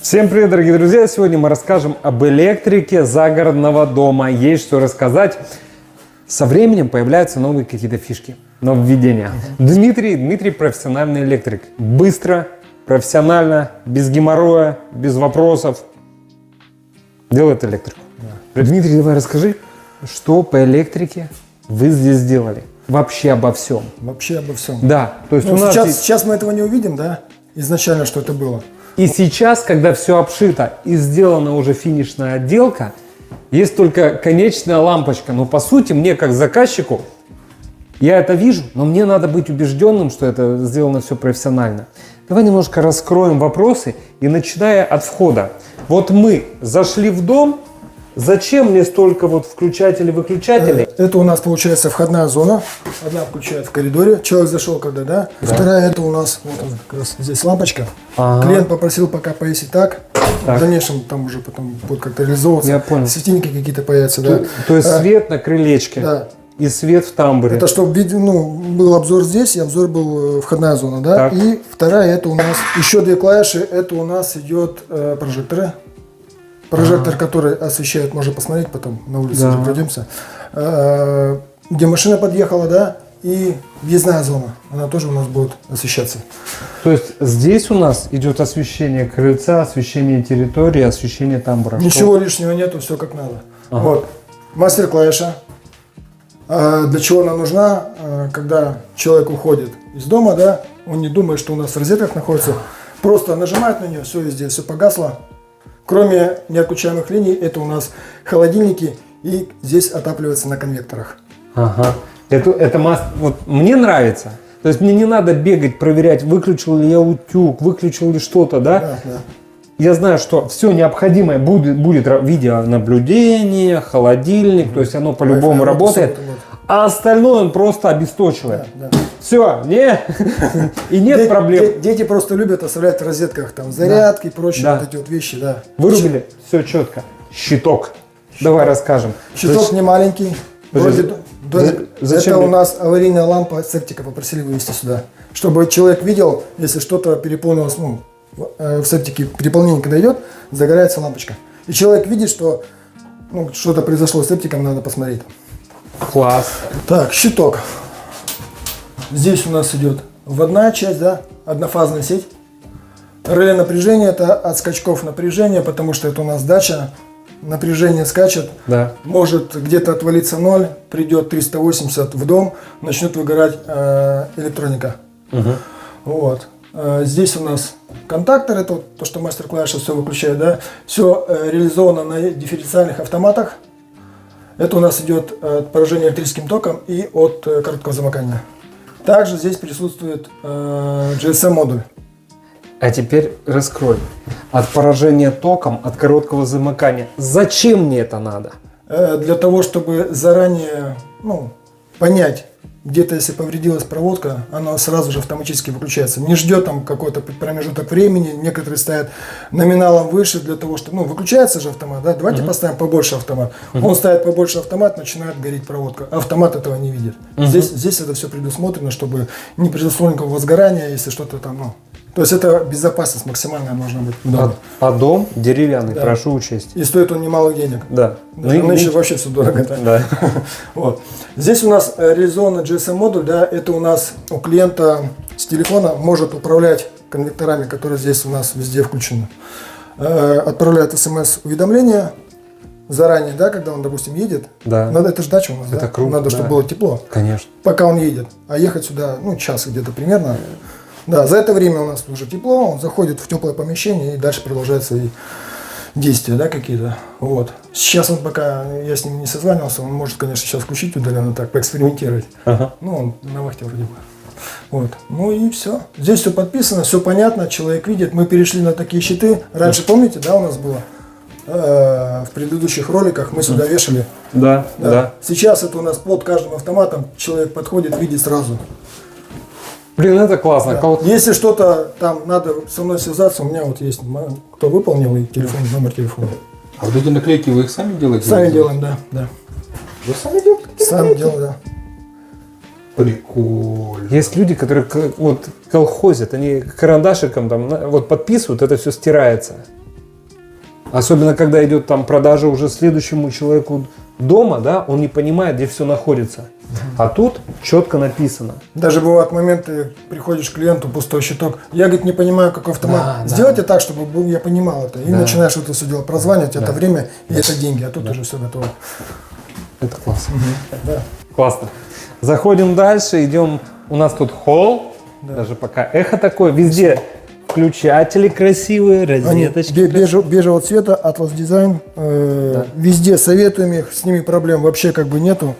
Всем привет, дорогие друзья! Сегодня мы расскажем об электрике загородного дома. Есть что рассказать. Со временем появляются новые какие-то фишки, нововведения. Дмитрий профессиональный электрик. Быстро, профессионально, без геморроя, без вопросов делает электрику. Да. Дмитрий, давай расскажи, что по электрике вы здесь сделали? Вообще обо всем. Вообще обо всем. Да. То есть сейчас мы этого не увидим, да? Изначально что это было. И сейчас, когда все обшито и сделана уже финишная отделка, есть только конечная лампочка. Но по сути, мне как заказчику, я это вижу, но мне надо быть убежденным, что это сделано все профессионально. Давай немножко раскроем вопросы и начиная от входа. Вот мы зашли в дом. Зачем мне столько вот включателей-выключателей? Это у нас получается входная зона. Одна включает в коридоре. Человек зашел когда, да? Да. Вторая это у нас, вот она, как раз здесь лампочка. Ага. Клиент попросил пока повесить так. В дальнейшем там уже потом будет как-то реализовываться. Я понял. Светильники какие-то появятся, да? То есть свет на крылечке. Да. И свет в тамбуре. Это чтобы был обзор здесь, и обзор был входная зона, да? Так. И вторая это у нас еще две клавиши. Это у нас идет прожекторы. Прожектор, который освещает, можно посмотреть потом, на улице уже пройдемся. Где машина подъехала, да, и въездная зона, она тоже у нас будет освещаться. То есть здесь у нас идет освещение крыльца, освещение территории, освещение тамбура. Ничего лишнего нету, все как надо. Ага. Вот, мастер-клавиша. Для чего она нужна? Когда человек уходит из дома, да, он не думает, что у нас в розетках находится, просто нажимает на нее, все везде, все погасло. Кроме неотключаемых линий, это у нас холодильники, и здесь отапливается на конвекторах. Ага. Вот мне нравится. То есть мне не надо бегать, проверять, выключил ли я утюг, выключил ли что-то, да? Да, да. Я знаю, что все необходимое будет видеонаблюдение, холодильник, то есть оно по-любому работает. А остальное он просто обесточивает. Да, да. Все, и нет проблем. Дети просто любят оставлять в розетках там зарядки и прочие вот эти вот вещи, да. Вырубили, все четко. Щиток. Давай расскажем. Щиток не маленький. Это у нас аварийная лампа септика, попросили вывести сюда. Чтобы человек видел, если что-то переполнилось, в септике переполнение когда идет, загорается лампочка. И человек видит, что что-то произошло с септиком, надо посмотреть. Класс. Так, щиток. Здесь у нас идет вводная часть, да, однофазная сеть. Реле напряжения это от скачков напряжения, потому что это у нас дача. Напряжение скачет, да. Может где-то отвалиться 0, придет 380 в дом, начнет выгорать электроника. Угу. Вот. Здесь у нас контактор, это то, что мастер-клавиша все выключает, да. Все реализовано на дифференциальных автоматах. Это у нас идет от поражения электрическим током и от короткого замыкания. Также здесь присутствует GSM-модуль. А теперь раскрой. От поражения током, от короткого замыкания. Зачем мне это надо? Для того, чтобы заранее понять, где-то если повредилась проводка, она сразу же автоматически выключается. Не ждет там какой-то промежуток времени. Некоторые ставят номиналом выше для того, чтобы... выключается же автомат, да? Давайте поставим побольше автомат. Он ставит побольше автомат, начинает гореть проводка. Автомат этого не видит. Здесь это все предусмотрено, чтобы не произошло никакого возгорания, если что-то там... То есть это безопасность максимальная должна быть. А дом деревянный, да. Прошу учесть. И стоит он немало денег. Да. Нынче вообще все дорого. Да. Вот. Здесь у нас реализован GSM-модуль, да, это у нас у клиента с телефона может управлять конвекторами, которые здесь у нас везде включены. Отправляет смс-уведомление заранее, да, когда он, допустим, едет. Да. Это же дача у нас, это круто, надо, чтобы было тепло. Конечно. Пока он едет. А ехать сюда, час где-то примерно. Да, за это время у нас уже тепло, он заходит в теплое помещение и дальше продолжаются и действия, да, какие-то. Вот. Сейчас он пока, я с ним не созванивался, он может, конечно, сейчас включить удаленно так, поэкспериментировать. Ага. Он на вахте вроде бы. Вот. И все. Здесь все подписано, все понятно, человек видит. Мы перешли на такие щиты. Раньше, помните, да, у нас было? В предыдущих роликах мы сюда вешали. Да. Сейчас это у нас под каждым автоматом, человек подходит, видит сразу. Блин, это классно. Да. Если что-то там надо со мной связаться, у меня вот есть, кто выполнил, и телефон, номер телефона. А вот эти наклейки вы их сами делаете? Сами делаем, да. Вы сами делаете? Сами делаем, да. Прикольно. Есть люди, которые колхозят, они карандашиком там подписывают, это все стирается. Особенно, когда идет там продажа уже следующему человеку дома, да, он не понимает, где все находится. А тут четко написано. Даже бывают моменты, приходишь к клиенту, пустой щиток. Я, говорит, не понимаю, какой автомат. Да, Сделайте так, чтобы я понимал это. И начинаешь это все делать. Прозванивать, это время и это деньги. А тут уже все готово. Это классно. Да. Классно. Заходим дальше, идем. У нас тут холл. Даже пока эхо такое. Везде включатели красивые, Они розеточки. бежевого цвета, Atlas Design. Везде советуем их, с ними проблем вообще как бы нету.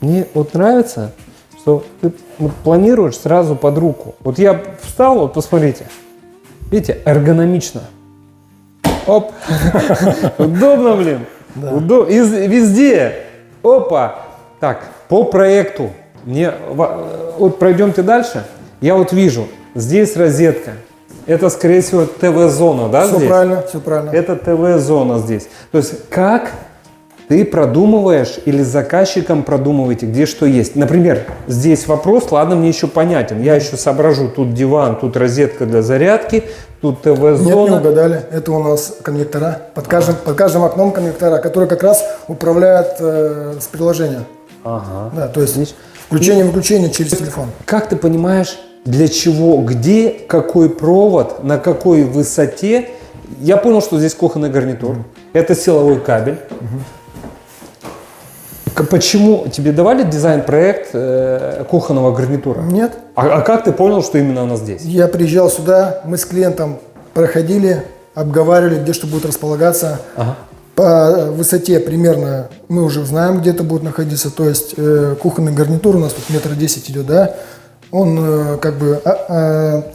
Мне вот нравится, что ты вот планируешь сразу под руку. Вот я встал, вот посмотрите. Видите, эргономично. Оп. Удобно, блин. Везде. Опа. Так, по проекту. Вот пройдемте дальше. Я вот вижу, здесь розетка. Это, скорее всего, ТВ-зона, да, Все здесь? правильно, все правильно. Это ТВ-зона здесь. То есть, как ты продумываешь или с заказчиком продумываете, где что есть. Например, здесь вопрос, ладно, мне еще понятен. Я еще соображу, тут диван, тут розетка для зарядки, тут ТВ-зона. Нет, не угадали. Это у нас конвектора. Под каждым окном конвектора, которые как раз управляют с приложения. Ага. Да, то есть включение-выключение через телефон. Как ты понимаешь, для чего, где, какой провод, на какой высоте? Я понял, что здесь кухонный гарнитур. Это силовой кабель. Почему тебе давали дизайн-проект кухонного гарнитура? Нет. А как ты понял, что именно она здесь? Я приезжал сюда, мы с клиентом проходили, обговаривали, где что будет располагаться. Ага. По высоте примерно мы уже знаем, где это будет находиться. То есть кухонный гарнитур у нас тут 1,10 м идет, да? Он как бы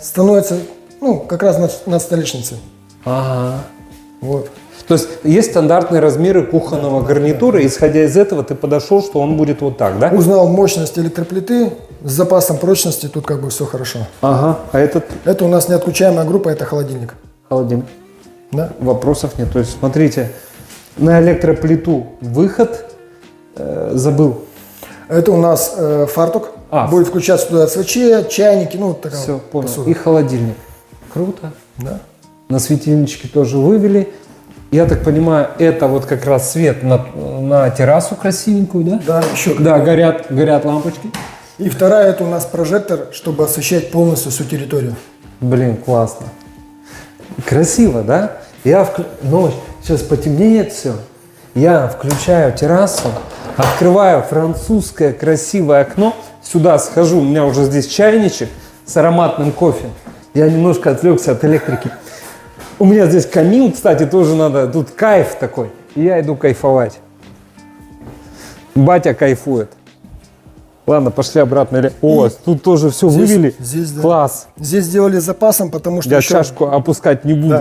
становится, ну, как раз над столешницей. Ага. Вот. То есть стандартные размеры кухонного гарнитура, исходя из этого ты подошел, что он будет вот так, да? Узнал мощность электроплиты, с запасом прочности, тут как бы все хорошо. Ага. А этот Это у нас неотключаемая группа, это холодильник. холодильник? Да? Вопросов нет. То есть, смотрите, на электроплиту выход забыл. Это у нас фартук. А. Будет включаться туда свечи, чайники, ну вот такая Все, вот понял. посуда. И холодильник. Круто. Да. На светильнички тоже вывели. Я так понимаю, это вот как раз свет на террасу красивенькую, да? Да, еще. Да, горят лампочки. И вторая, это у нас прожектор, чтобы освещать полностью всю территорию. Блин, классно. Красиво, да? Ночь, сейчас потемнеет все. Я включаю террасу, открываю французское красивое окно. Сюда схожу, у меня уже здесь чайничек с ароматным кофе. Я немножко отвлекся от электрики. У меня здесь камин, кстати, тоже надо. Тут кайф такой. И я иду кайфовать. Батя кайфует. Ладно, пошли обратно. О, тут тоже все вывели. Здесь, да. Класс. Здесь сделали с запасом, потому что Я еще- чашку опускать не буду.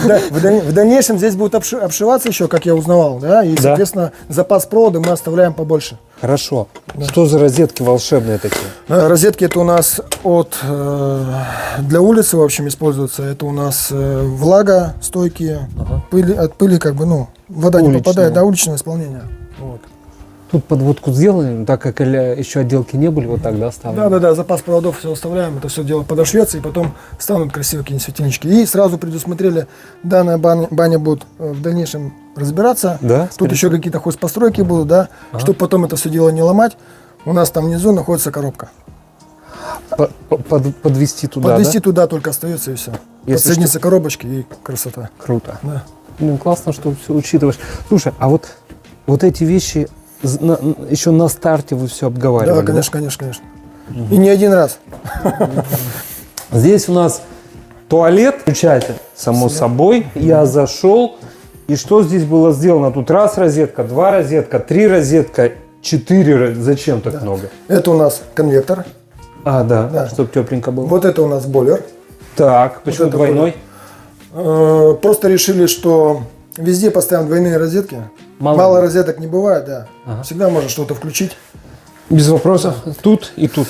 Да, в дальнейшем здесь будет обшиваться еще, как я узнавал, да, и, соответственно, запас провода мы оставляем побольше. Хорошо. Что за розетки волшебные такие? Розетки это у нас для улицы, в общем, используются. Это у нас влагостойкие, от пыли как бы, ну, вода не Уличные. попадает, да, уличное исполнение. Вот. Тут подводку сделали, так как еще отделки не были, вот так, да, оставлены? Да, запас проводов все оставляем, это все дело подошьется, и потом станут красивые какие-нибудь светильнички. И сразу предусмотрели, данная баня будет в дальнейшем разбираться. Да, Тут еще какие-то хозпостройки будут, да, чтобы потом это все дело не ломать. У нас там внизу находится коробка. Подвести туда, Подвести да? туда только остается и все. Если Подсоединиться коробочки и красота. Круто. Да. Блин, классно, что все учитываешь. Слушай, а вот эти вещи еще на старте вы все обговаривали? Да, конечно. И не один раз. Здесь у нас туалет, включатель, само собой. Я зашел, и что здесь было сделано? Тут раз розетка, два розетка, три розетка, 4. Зачем так много? Это у нас конвектор. Да. Чтобы тепленько было. Вот это у нас бойлер. Так, почему это двойной? Просто решили, что везде поставим двойные розетки. Мало розеток не бывает, да. Всегда можно что-то включить. Без вопросов. Тут и тут.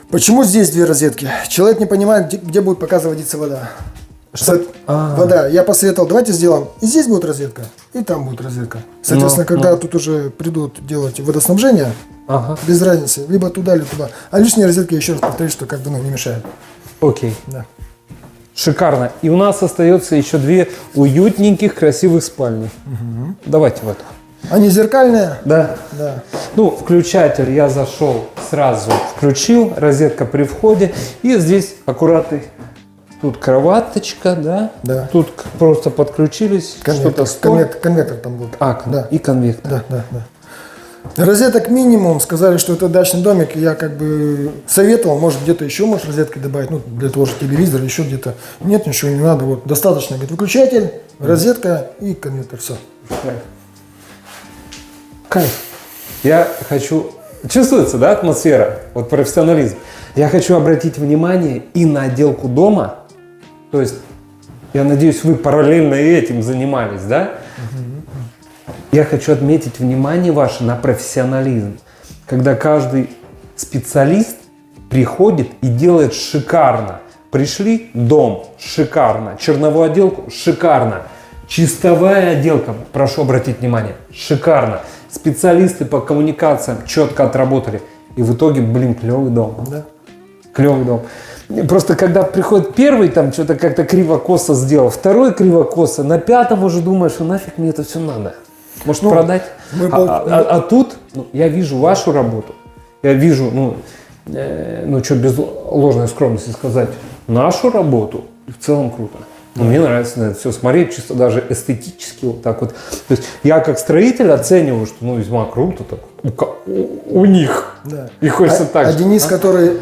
Почему здесь две розетки? Человек не понимает, где будет пока заводиться вода. Вода. Я посоветовал, давайте сделаем. И здесь будет розетка, и там будет розетка. Соответственно, когда тут уже придут делать водоснабжение, без разницы, либо туда, либо туда. А лишние розетки, еще раз повторюсь, что как бы не мешают. Окей. Да. Шикарно. И у нас остается еще 2 уютненьких, красивых спальни. Давайте в эту. Они зеркальные? Да. Да. Ну, включатель я зашел, сразу включил, розетка при входе. И здесь аккуратный. Тут кроваточка, да? Да. Тут просто подключились, что-то стол. Конвектор там будет. Да. И конвектор. Да. Розеток минимум. Сказали, что это дачный домик. Я как бы советовал, может где-то еще можешь розетки добавить. Ну, для того же телевизора, еще где-то. Нет, ничего не надо. Вот достаточно. Говорит, выключатель, розетка и конвектор. Все. Кайф. Я хочу... Чувствуется, да, атмосфера? Вот профессионализм. Я хочу обратить внимание и на отделку дома. То есть, я надеюсь, вы параллельно и этим занимались, да? Я хочу отметить внимание ваше на профессионализм. Когда каждый специалист приходит и делает шикарно. Пришли, дом, шикарно. Черновую отделку, шикарно. Чистовая отделка, прошу обратить внимание, шикарно. Специалисты по коммуникациям четко отработали. И в итоге, блин, клевый дом. Да. Клевый дом. Просто когда приходит первый, там что-то как-то криво-косо сделал, второй криво-косо, на 5-м уже думаешь, что нафиг мне это все надо. Может, продать? А тут я вижу вашу работу, я вижу, что без ложной скромности сказать, нашу работу, и в целом круто. Мне нравится на это все смотреть, чисто даже эстетически вот так вот. То есть я как строитель оцениваю, что весьма круто так, у них. Да. И хочется так же. Денис,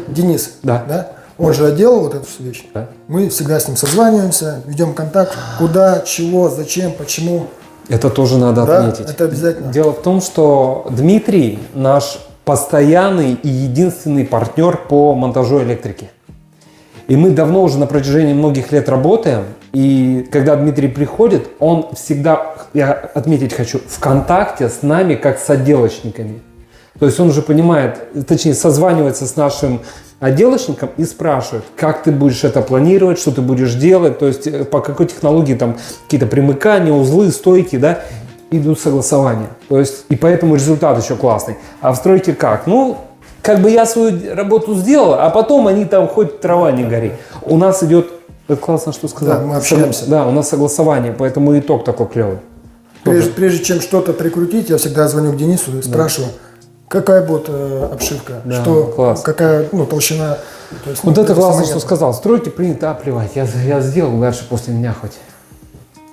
Денис, Да. Он же отделал вот эту всю вещь. Да. Мы всегда с ним созваниваемся, ведем контакт, куда, чего, зачем, почему. Это тоже надо Да, отметить. это обязательно. Дело в том, что Дмитрий наш постоянный и единственный партнер по монтажу электрики. И мы давно уже на протяжении многих лет работаем. И когда Дмитрий приходит, он всегда, я отметить хочу, в контакте с нами, как с отделочниками. То есть он уже понимает, точнее созванивается с нашим отделочником и спрашивает, как ты будешь это планировать, что ты будешь делать, то есть по какой технологии там какие-то примыкания, узлы, стойки, да, идут согласования. То есть и поэтому результат еще классный. А в стройке как? Как бы я свою работу сделал, а потом они там хоть трава не гори. У нас идет, это классно, что сказал. Да, мы общаемся. Да, у нас согласование, поэтому итог такой клевый. Прежде чем что-то прикрутить, я всегда звоню к Денису и спрашиваю, какая будет обшивка, Да, класс. какая толщина. То есть, Вот это классно, самонятно. что сказал. Стройки принято плевать. Я сделал, дальше после меня хоть.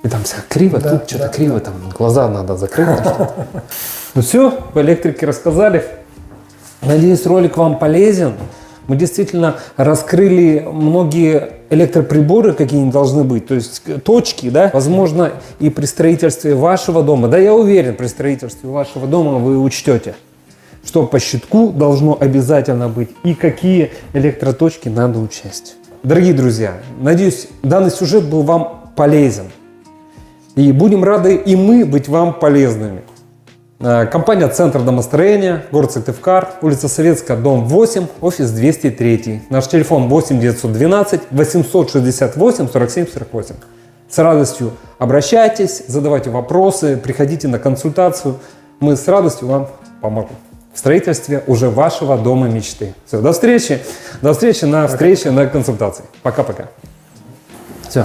И там все криво, Да, тут что-то да, криво, там глаза надо закрыть. Ну все, по электрике рассказали. Надеюсь, ролик вам полезен. Мы действительно раскрыли многие электроприборы, какие они должны быть. То есть точки, да, возможно, и при строительстве вашего дома. Да, я уверен, при строительстве вашего дома вы учтете, что по щитку должно обязательно быть и какие электроточки надо учесть. Дорогие друзья, надеюсь, данный сюжет был вам полезен. И будем рады и мы быть вам полезными. Компания «Центр домостроения», город Сыктывкар, улица Советская, дом 8, офис 203. Наш телефон 8 912 868 47 48. С радостью обращайтесь, задавайте вопросы, приходите на консультацию. Мы с радостью вам поможем в строительстве уже вашего дома мечты. Все, до встречи на встрече, на консультации. Пока-пока. Все.